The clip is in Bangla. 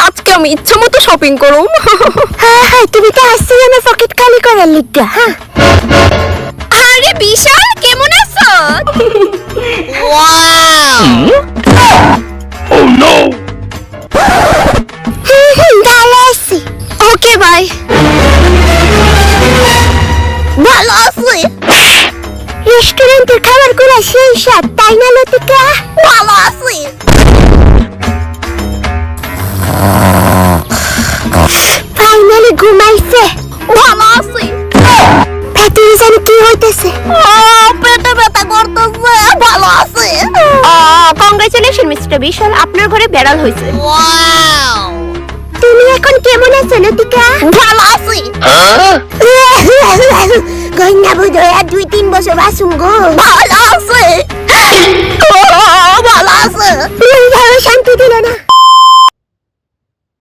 আজকে আমি ইচ্ছা মতো শপিং করুম। হ্যাঁ হ্যাঁ, তুমি তো আসছি আমার পকেট খালি করার লিগা। হ্যাঁ আরে বিশাল, কেমন আছো? ভালো আছি। Okay bye. ভালো আছি। রেস্টুরেন্টের খাবারগুলো সেই স্বাদ, তাই না লতিকা? ভালো আছি। ফাইনালি ঘুমাইছে। ভালো আছি। ভেতরে জানি কি হইতেছে। পেটে ব্যথা করতেছে। ভালো আছি। কংগ্রেচুলেশন মিস্টার বিশাল, আপনার ঘরে বেড়াল হয়েছে। তুমি এখন কেমন আছো লতিকা? ভালো আছি। কন্যা বোধহয় আর 2-3 বছর বাঁচুম গো। ভালো আছে। ভালো আছে। শান্তি দিল না।